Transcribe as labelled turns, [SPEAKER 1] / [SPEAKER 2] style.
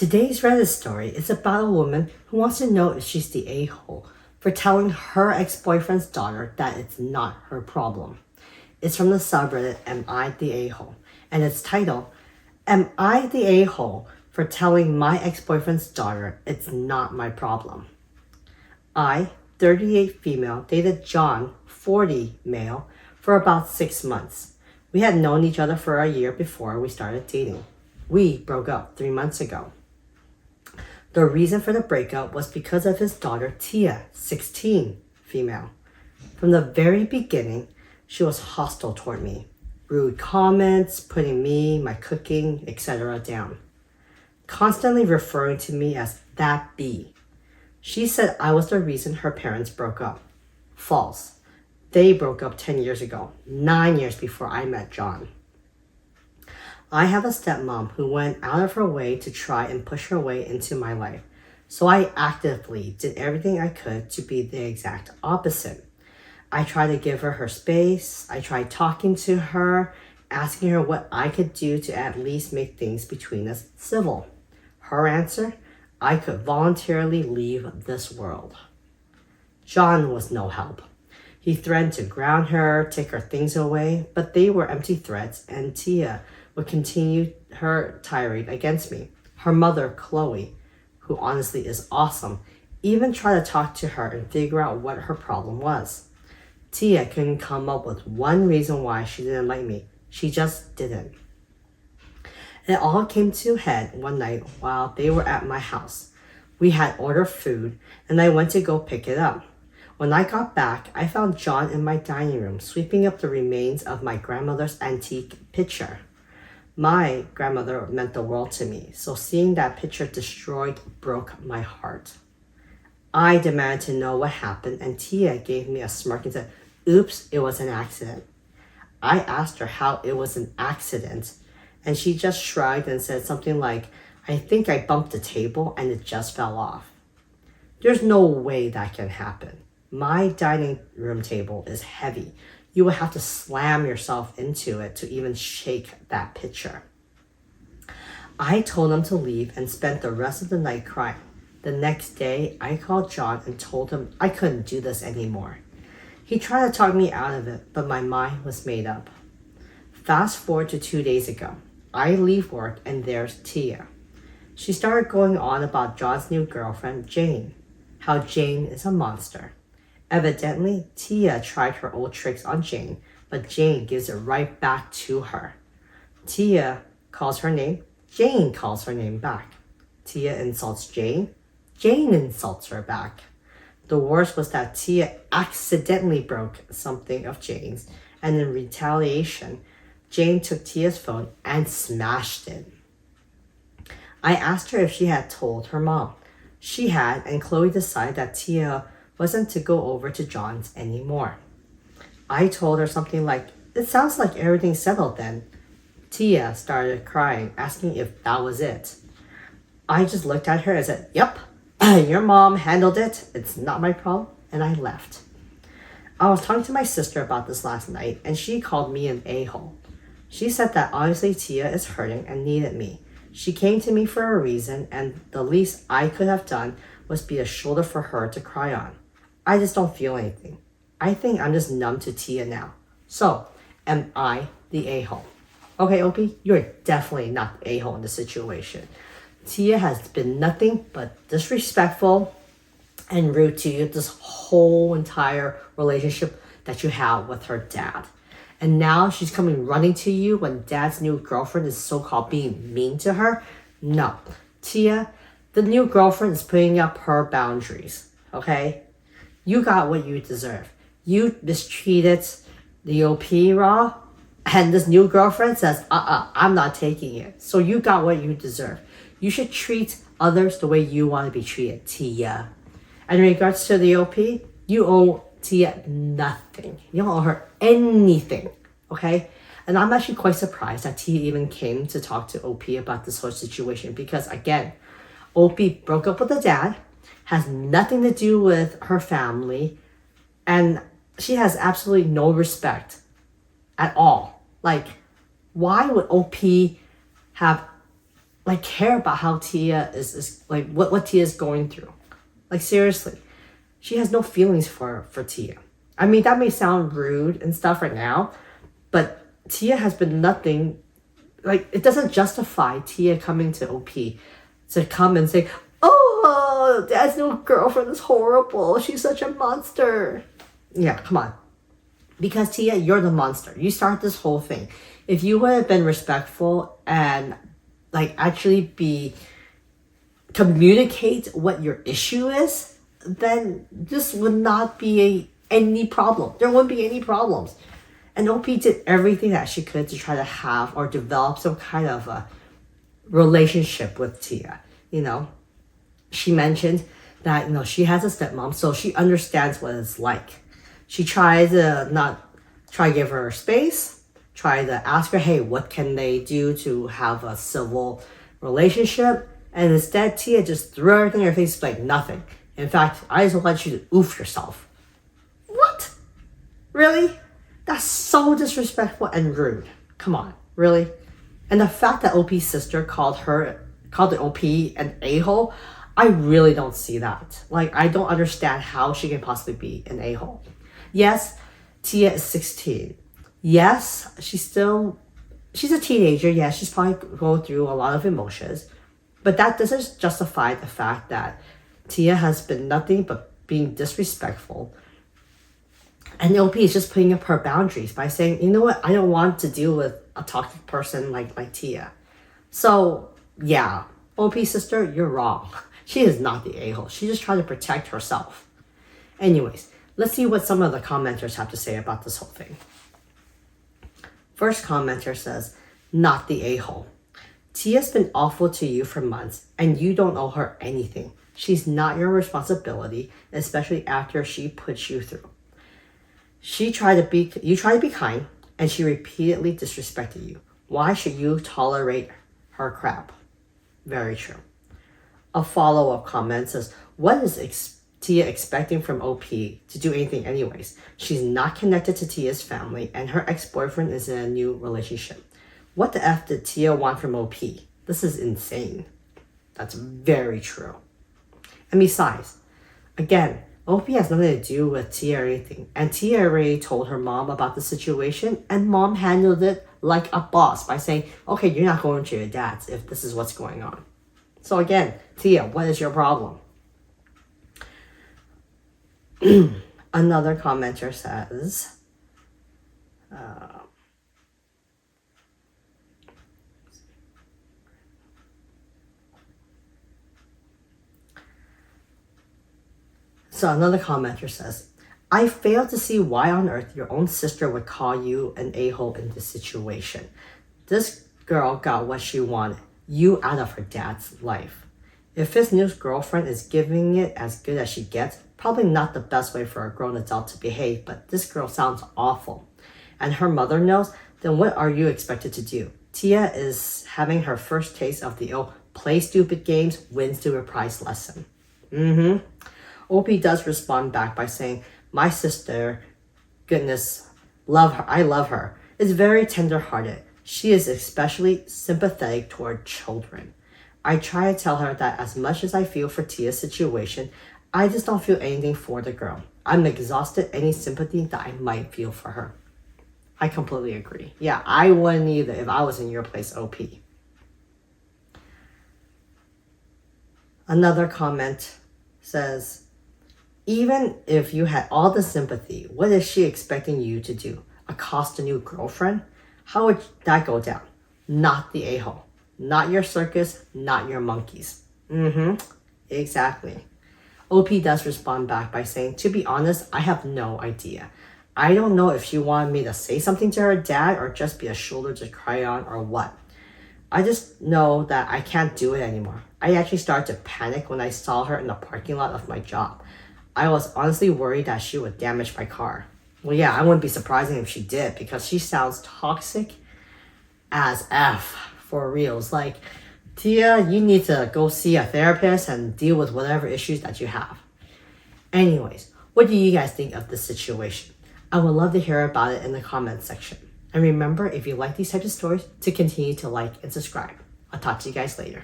[SPEAKER 1] Today's Reddit story is about a woman who wants to know if she's the a-hole for telling her ex-boyfriend's daughter that it's not her problem. It's from the subreddit Am I the A-hole? And it's titled, Am I the a-hole for telling my ex-boyfriend's daughter it's not my problem? I, 38 female, dated John, 40 male, for about 6 months. We had known each other for a year before we started dating. We broke up 3 months ago. The reason for the breakup was because of his daughter Tia, 16, female. From the very beginning, she was hostile toward me. Rude comments, putting me, my cooking, etc. down. Constantly referring to me as that bee. She said I was the reason her parents broke up. False. They broke up 10 years ago, 9 years before I met John. I have a stepmom who went out of her way to try and push her way into my life, so I actively did everything I could to be the exact opposite. I tried to give her space. I tried talking to her, asking her what I could do to at least make things between us civil. Her answer? I could voluntarily leave this world. John was no help. He threatened to ground her, take her things away, but they were empty threats, and Tia would continue her tirade against me. Her mother, Chloe, who honestly is awesome, even tried to talk to her and figure out what her problem was. Tia couldn't come up with one reason why she didn't like me. She just didn't. It all came to a head one night while they were at my house. We had ordered food, and I went to go pick it up. When I got back, I found John in my dining room sweeping up the remains of my grandmother's antique picture. My grandmother meant the world to me, so seeing that picture destroyed broke my heart. I demanded to know what happened, and Tia gave me a smirk and said, "Oops, it was an accident." I asked her how it was an accident, and she just shrugged and said something like, "I think I bumped the table and it just fell off." There's no way that can happen. My dining room table is heavy. You would have to slam yourself into it to even shake that picture. I told him to leave and spent the rest of the night crying. The next day, I called John and told him I couldn't do this anymore. He tried to talk me out of it, but my mind was made up. Fast forward to 2 days ago. I leave work and there's Tia. She started going on about John's new girlfriend, Jane. How Jane is a monster. Evidently, Tia tried her old tricks on Jane, but Jane gives it right back to her. Tia calls her name, Jane calls her name back. Tia insults Jane, Jane insults her back. The worst was that Tia accidentally broke something of Jane's, and in retaliation, Jane took Tia's phone and smashed it. I asked her if she had told her mom. She had, and Chloe decided that Tia wasn't to go over to John's anymore. I told her something like, "It sounds like everything's settled then." Tia started crying, asking if that was it. I just looked at her and said, "Yep, your mom handled it. It's not my problem," and I left. I was talking to my sister about this last night, and she called me an a-hole. She said that obviously Tia is hurting and needed me. She came to me for a reason, and the least I could have done was be a shoulder for her to cry on. I just don't feel anything. I think I'm just numb to Tia now. So, am I the a-hole? Okay, Opie, you're definitely not the a-hole in the situation. Tia has been nothing but disrespectful and rude to you this whole entire relationship that you have with her dad. And now she's coming running to you when dad's new girlfriend is so-called being mean to her? No. Tia, the new girlfriend is putting up her boundaries, okay? You got what you deserve. You mistreated the OP Raw, and this new girlfriend says, I'm not taking it. So you got what you deserve. You should treat others the way you want to be treated, Tia. And in regards to the OP, you owe Tia nothing. You don't owe her anything, okay? And I'm actually quite surprised that Tia even came to talk to OP about this whole situation because, again, OP broke up with the dad, has nothing to do with her family, and she has absolutely no respect at all. Like, why would OP have like care about how Tia is like what Tia is going through. Like seriously, she has no feelings for Tia. I mean, that may sound rude and stuff right now, but Tia has been nothing. Like, it doesn't justify Tia coming to OP to come and say, "Oh, Dad's new girlfriend is horrible. She's such a monster." Yeah, come on. Because Tia, you're the monster. You start this whole thing. If you would have been respectful and like actually communicate what your issue is, then this would not be any problem. There wouldn't be any problems. And OP did everything that she could to try to have or develop some kind of a relationship with Tia. You know, she mentioned that, you know, she has a stepmom, so she understands what it's like. She tried to give her space, try to ask her, hey, what can they do to have a civil relationship? And instead, Tia just threw everything in her face like nothing. In fact, I just want you to oof yourself. What? Really? That's so disrespectful and rude. Come on, really? And the fact that OP's sister called the OP an a-hole, I really don't see that. Like, I don't understand how she can possibly be an a-hole. Yes, Tia is 16. Yes, she's a teenager. Yes, she's probably going through a lot of emotions. But that doesn't justify the fact that Tia has been nothing but being disrespectful. And OP is just putting up her boundaries by saying, you know what, I don't want to deal with a toxic person like Tia. So, yeah, OP sister, you're wrong. She is not the a-hole. She's just trying to protect herself. Anyways, let's see what some of the commenters have to say about this whole thing. First commenter says, not the a-hole. Tia's been awful to you for months and you don't owe her anything. She's not your responsibility, especially after she puts you through. You try to be kind and she repeatedly disrespected you. Why should you tolerate her crap? Very true. A follow-up comment says, what is Tia expecting from OP to do anything anyways? She's not connected to Tia's family and her ex-boyfriend is in a new relationship. What the F did Tia want from OP? This is insane. That's very true. And besides, again, OP has nothing to do with Tia or anything. And Tia already told her mom about the situation and mom handled it like a boss by saying, okay, you're not going to your dad's if this is what's going on. So again, Tia, what is your problem? Another commenter says, I fail to see why on earth your own sister would call you an a-hole in this situation. This girl got what she wanted, you out of her dad's life. If his new girlfriend is giving it as good as she gets, probably not the best way for a grown adult to behave, but this girl sounds awful. And her mother knows, then what are you expected to do? Tia is having her first taste of the play stupid games, win stupid prize lesson. OP does respond back by saying, my sister, goodness, I love her, is very tender-hearted. She is especially sympathetic toward children. I try to tell her that as much as I feel for Tia's situation, I just don't feel anything for the girl. I'm exhausted any sympathy that I might feel for her. I completely agree. Yeah, I wouldn't either if I was in your place, OP. Another comment says, even if you had all the sympathy, what is she expecting you to do? Accost a new girlfriend? How would that go down? Not the a-hole. Not your circus, not your monkeys. Exactly. OP does respond back by saying, to be honest, I have no idea. I don't know if she wanted me to say something to her dad or just be a shoulder to cry on or what. I just know that I can't do it anymore. I actually started to panic when I saw her in the parking lot of my job. I was honestly worried that she would damage my car. Well, yeah, I wouldn't be surprising if she did because she sounds toxic as F for reals. Like, Tia, you need to go see a therapist and deal with whatever issues that you have. Anyways, what do you guys think of this situation? I would love to hear about it in the comments section. And remember, if you like these types of stories, to continue to like and subscribe. I'll talk to you guys later.